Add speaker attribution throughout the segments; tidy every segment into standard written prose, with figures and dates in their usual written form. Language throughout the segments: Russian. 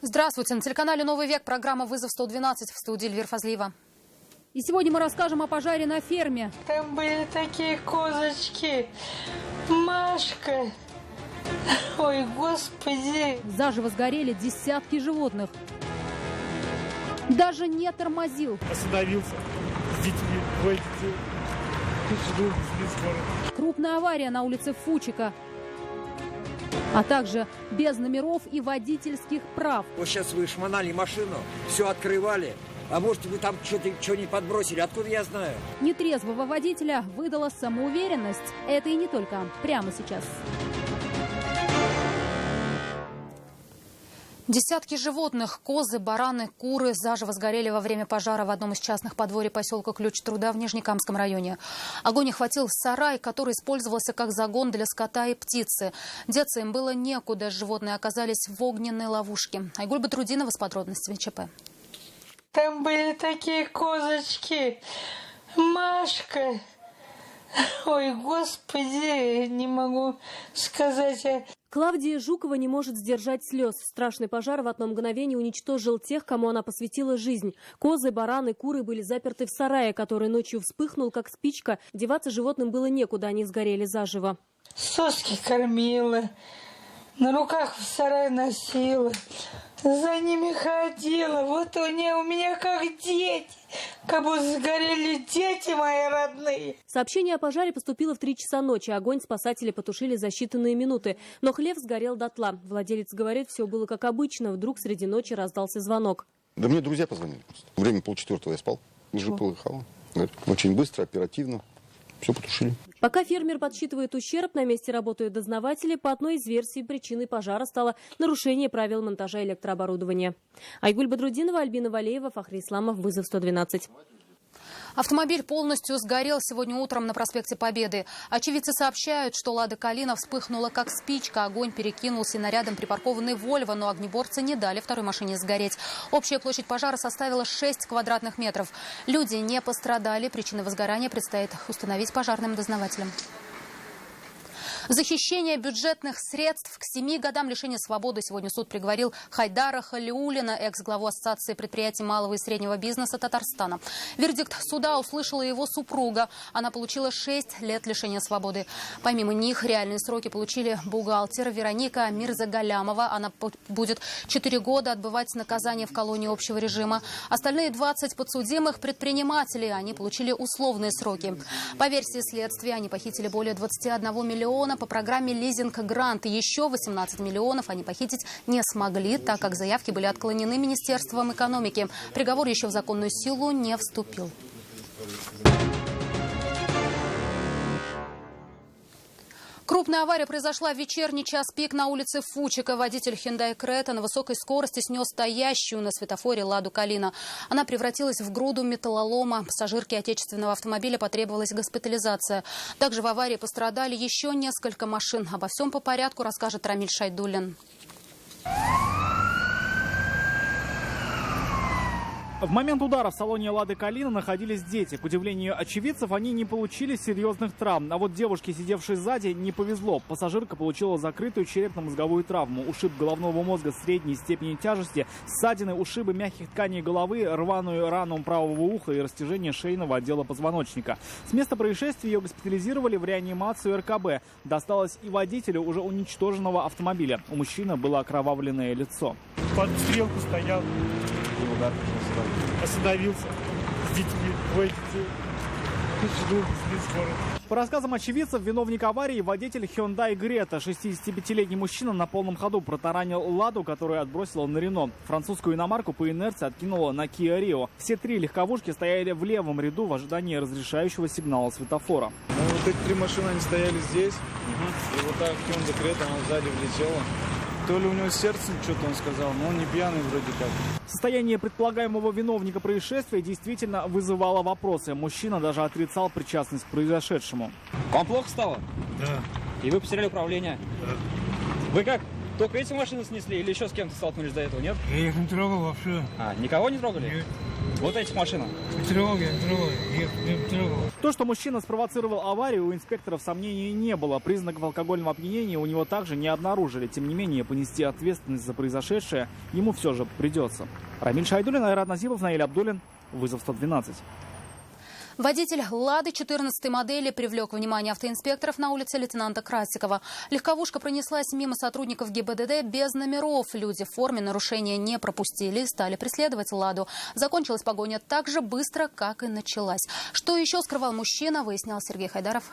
Speaker 1: Здравствуйте. На телеканале «Новый век» программа «Вызов 112», в студии Эльвира Фазлиева.
Speaker 2: И сегодня мы расскажем о пожаре на ферме.
Speaker 3: Там были такие козочки. Машка. Ой, господи.
Speaker 2: Заживо сгорели десятки животных. Даже не тормозил.
Speaker 4: Остановился с детьми, двое детей. Жду, скоро.
Speaker 2: Крупная авария на улице Фучика. А также без номеров и водительских прав.
Speaker 5: Вот сейчас вы шмонали машину, все открывали. А может, вы там что-нибудь подбросили? Откуда я знаю?
Speaker 2: Нетрезвого водителя выдала самоуверенность. Это и не только. Прямо сейчас.
Speaker 1: Десятки животных, козы, бараны, куры заживо сгорели во время пожара в одном из частных подворий поселка Ключ-Труда в Нижнекамском районе. Огонь охватил сарай, который использовался как загон для скота и птицы. Деться им было некуда, животные оказались в огненной ловушке. Айгуль Батрудинова с подробностями ЧП.
Speaker 3: Там были такие козочки. Машка. Ой, господи, не могу сказать.
Speaker 6: Клавдия Жукова не может сдержать слез. Страшный пожар в одно мгновение уничтожил тех, кому она посвятила жизнь. Козы, бараны, куры были заперты в сарае, который ночью вспыхнул, как спичка. Деваться животным было некуда, они сгорели заживо.
Speaker 3: Соски кормила, на руках в сарай носила, за ними ходила. Вот у меня как дети. Как будто сгорели дети мои родные.
Speaker 6: Сообщение о пожаре поступило в 3 часа ночи. Огонь спасатели потушили за считанные минуты. Но хлев сгорел дотла. Владелец говорит, все было как обычно. Вдруг среди ночи раздался звонок.
Speaker 7: Да мне друзья позвонили. Время 3:30 я спал. Уже полыхало. Очень быстро, оперативно. Все потушили.
Speaker 6: Пока фермер подсчитывает ущерб, на месте работают дознаватели. По одной из версий, причиной пожара стало нарушение правил монтажа электрооборудования. Айгуль Батрудинова, Альбина Валеева, Фахри Исламов, Вызов 112.
Speaker 1: Автомобиль полностью сгорел сегодня утром на проспекте Победы. Очевидцы сообщают, что «Лада Калина» вспыхнула как спичка. Огонь перекинулся на рядом припаркованный «Вольво», но огнеборцы не дали второй машине сгореть. Общая площадь пожара составила 6 квадратных метров. Люди не пострадали. Причины возгорания предстоит установить пожарным дознавателям. За хищение бюджетных средств к 7 годам лишения свободы сегодня суд приговорил Хайдара Халиуллина, экс-главу Ассоциации предприятий малого и среднего бизнеса Татарстана. Вердикт суда услышала его супруга. Она получила 6 лет лишения свободы. Помимо них реальные сроки получили бухгалтер Вероника Мирзагалямова. Она будет 4 года отбывать наказание в колонии общего режима. Остальные 20 подсудимых предприниматели. Они получили условные сроки. По версии следствия, они похитили более 21 миллиона по программе «Лизинг-грант». Еще 18 миллионов они похитить не смогли, так как заявки были отклонены Министерством экономики. Приговор еще в законную силу не вступил. Крупная авария произошла в вечерний час пик на улице Фучика. Водитель Hyundai Creta на высокой скорости снес стоящую на светофоре «Ладу Калина». Она превратилась в груду металлолома. Пассажирке отечественного автомобиля потребовалась госпитализация. Также в аварии пострадали еще несколько машин. Обо всем по порядку расскажет Рамиль Шайдуллин.
Speaker 4: В момент удара в салоне «Лады Калина» находились дети. К удивлению очевидцев, они не получили серьезных травм. А вот девушке, сидевшей сзади, не повезло. Пассажирка получила закрытую черепно-мозговую травму, ушиб головного мозга средней степени тяжести, ссадины, ушибы мягких тканей головы, рваную рану правого уха и растяжение шейного отдела позвоночника. С места происшествия ее госпитализировали в реанимацию РКБ. Досталось и водителю уже уничтоженного автомобиля. У мужчины было окровавленное лицо. Под стрелку стоял. Остановился с детьми, двое детей. Жду, скоро. По рассказам очевидцев, виновник аварии – водитель Hyundai Creta. 65-летний мужчина на полном ходу протаранил «Ладу», которую отбросила на «Рено». Французскую иномарку по инерции откинула на Kia Rio. Все 3 легковушки стояли в левом ряду в ожидании разрешающего сигнала светофора.
Speaker 8: Вот эти 3 машины, они стояли здесь. И вот так Hyundai Creta, она сзади влетела. То ли у него с сердцем что-то он сказал, но он не пьяный вроде как.
Speaker 4: Состояние предполагаемого виновника происшествия действительно вызывало вопросы. Мужчина даже отрицал причастность к произошедшему.
Speaker 9: Вам плохо стало?
Speaker 8: Да.
Speaker 9: И вы потеряли управление?
Speaker 8: Да.
Speaker 9: Вы как? Только эти машины снесли или еще с кем-то столкнулись до этого, нет?
Speaker 8: Я их не трогал вообще.
Speaker 9: А, никого не трогали?
Speaker 8: Нет.
Speaker 9: Вот этих машинах?
Speaker 8: Трогай.
Speaker 4: То, что мужчина спровоцировал аварию, у инспекторов сомнений не было. Признаков алкогольного опьянения у него также не обнаружили. Тем не менее, понести ответственность за произошедшее ему все же придется. Рамиль Шайдуллин, Айрат Назипов, Наиль Абдуллин. Вызов 112.
Speaker 1: Водитель «Лады» 14-й модели привлек внимание автоинспекторов на улице лейтенанта Красикова. Легковушка пронеслась мимо сотрудников ГИБДД без номеров. Люди в форме нарушения не пропустили и стали преследовать «Ладу». Закончилась погоня так же быстро, как и началась. Что еще скрывал мужчина, выяснял Сергей Хайдаров.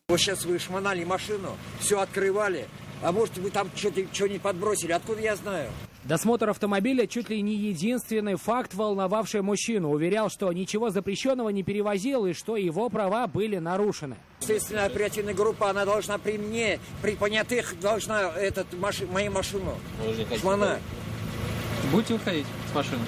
Speaker 5: Вот сейчас вы шмонали машину, все открывали. А может, вы там что-нибудь подбросили? Откуда я знаю?
Speaker 10: Досмотр автомобиля чуть ли не единственный факт, волновавший мужчину. Уверял, что ничего запрещенного не перевозил и что его права были нарушены.
Speaker 5: Следственная оперативная группа, она должна при мне, при понятых, должна мою машину шмонать.
Speaker 9: Будете выходить с машины?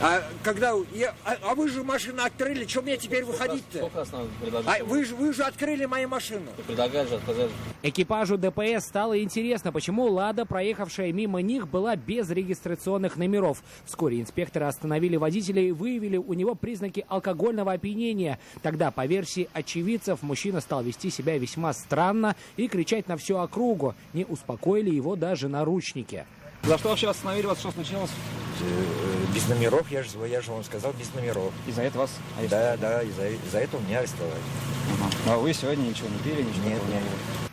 Speaker 5: А когда вы же машину открыли, что мне теперь выходить-то?
Speaker 9: Сколько раз надо предложить?
Speaker 5: Вы же открыли мою машину.
Speaker 9: Предлагали же, отказали.
Speaker 10: Экипажу ДПС стало интересно, почему «Лада», проехавшая мимо них, была без регистрационных номеров. Вскоре инспекторы остановили водителя и выявили у него признаки алкогольного опьянения. Тогда, по версии очевидцев, мужчина стал вести себя весьма странно и кричать на всю округу. Не успокоили его даже наручники.
Speaker 9: За что вообще остановили вас? Что случилось?
Speaker 5: Без номеров, я же вам сказал, без номеров.
Speaker 9: Из-за этого вас?
Speaker 5: Да, из-за этого меня арестовали.
Speaker 9: А вы сегодня ничего не пили? Ничего
Speaker 5: Нет.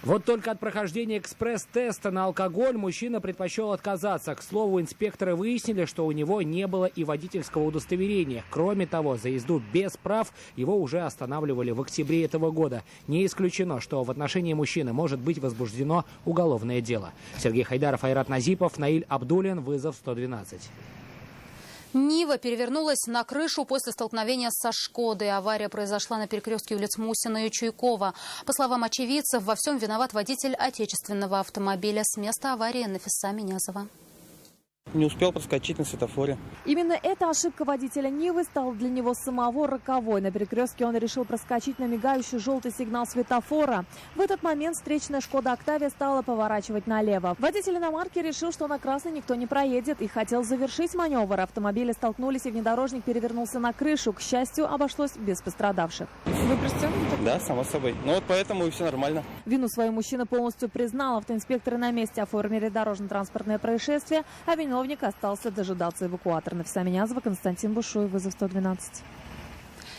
Speaker 10: Вот только от прохождения экспресс-теста на алкоголь мужчина предпочел отказаться. К слову, инспекторы выяснили, что у него не было и водительского удостоверения. Кроме того, за езду без прав его уже останавливали в октябре этого года. Не исключено, что в отношении мужчины может быть возбуждено уголовное дело. Сергей Хайдаров, Айрат Назипов, Наиль Абдуллин. Вызов 112.
Speaker 1: Нива перевернулась на крышу после столкновения со «Шкодой». Авария произошла на перекрестке улиц Мусина и Чуйкова. По словам очевидцев, во всем виноват водитель отечественного автомобиля. С места аварии Нафиса Минязова.
Speaker 9: Не успел проскочить на светофоре.
Speaker 6: Именно эта ошибка водителя Нивы стала для него самого роковой. На перекрестке он решил проскочить на мигающий желтый сигнал светофора. В этот момент встречная «Шкода Октавия» стала поворачивать налево. Водитель иномарки решил, что на красный никто не проедет, и хотел завершить маневр. Автомобили столкнулись, и внедорожник перевернулся на крышу. К счастью, обошлось без пострадавших. Вы пристегнуты?
Speaker 9: Да, само собой. Ну вот поэтому и все нормально.
Speaker 6: Вину свою мужчина полностью признал. Автоинспекторы на месте оформили дорожно-транспортное происшествие, а виновник остался дожидаться эвакуатора. Нафиса Минязова, Константин Бушуев, вызов 112.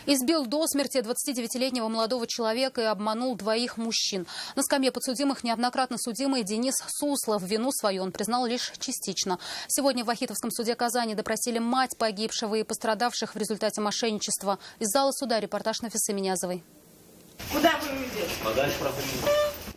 Speaker 1: Избил до смерти 29-летнего молодого человека и обманул двоих мужчин. На скамье подсудимых неоднократно судимый Денис Суслов. Вину свою он признал лишь частично. Сегодня в Вахитовском суде Казани допросили мать погибшего и пострадавших в результате мошенничества. Из зала суда репортаж Нафисы Минязовой.
Speaker 3: Куда вы уйдете?
Speaker 9: Подальше просто.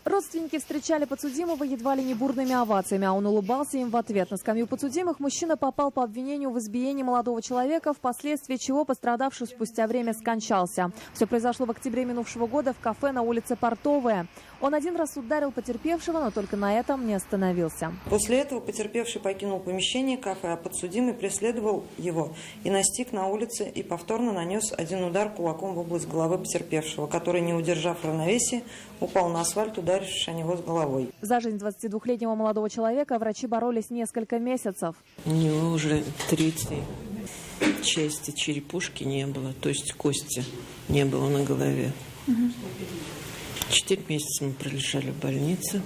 Speaker 6: Родственники встречали подсудимого едва ли не бурными овациями, а он улыбался им в ответ. На скамью подсудимых мужчина попал по обвинению в избиении молодого человека, впоследствии чего пострадавший спустя время скончался. Все произошло в октябре минувшего года в кафе на улице Портовая. Он один раз ударил потерпевшего, но только на этом не остановился.
Speaker 11: После этого потерпевший покинул помещение кафе, а подсудимый преследовал его и настиг на улице и повторно нанес один удар кулаком в область головы потерпевшего, который, не удержав равновесия, упал на асфальт, ударившись о него с головой.
Speaker 6: За жизнь 22-летнего молодого человека врачи боролись несколько месяцев.
Speaker 12: У него уже 3 части черепушки не было, то есть кости не было на голове. 4 месяца мы пролежали в больнице,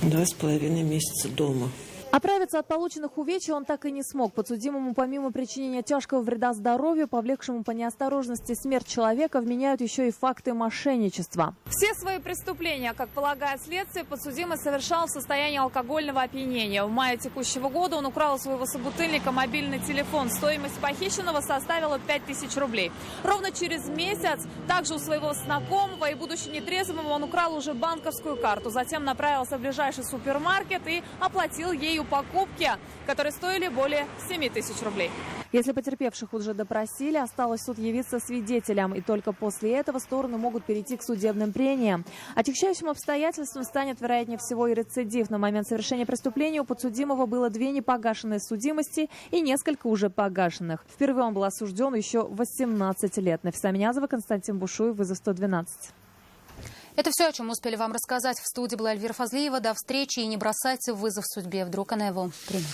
Speaker 12: 2,5 месяца дома.
Speaker 6: Оправиться от полученных увечий он так и не смог. Подсудимому, помимо причинения тяжкого вреда здоровью, повлекшему по неосторожности смерть человека, вменяют еще и факты мошенничества.
Speaker 13: Все свои преступления, как полагает следствие, подсудимый совершал в состоянии алкогольного опьянения. В мае текущего года он украл у своего собутыльника мобильный телефон. Стоимость похищенного составила 5000 рублей. Ровно через месяц также у своего знакомого и будучи нетрезвым он украл уже банковскую карту. Затем направился в ближайший супермаркет и оплатил ею покупки, которые стоили более 7000 рублей.
Speaker 6: Если потерпевших уже допросили, осталось в суд явиться свидетелям. И только после этого стороны могут перейти к судебным прениям. Отягчающим обстоятельством станет, вероятнее всего, и рецидив. На момент совершения преступления у подсудимого было 2 непогашенные судимости и несколько уже погашенных. Впервые он был осужден еще 18 лет. Нафиса Минязова, Константин Бушуев, вызов 112.
Speaker 1: Это все, о чем мы успели вам рассказать. В студии была Эльвира Фазлиева. До встречи и не бросайте вызов судьбе. Вдруг она его примет.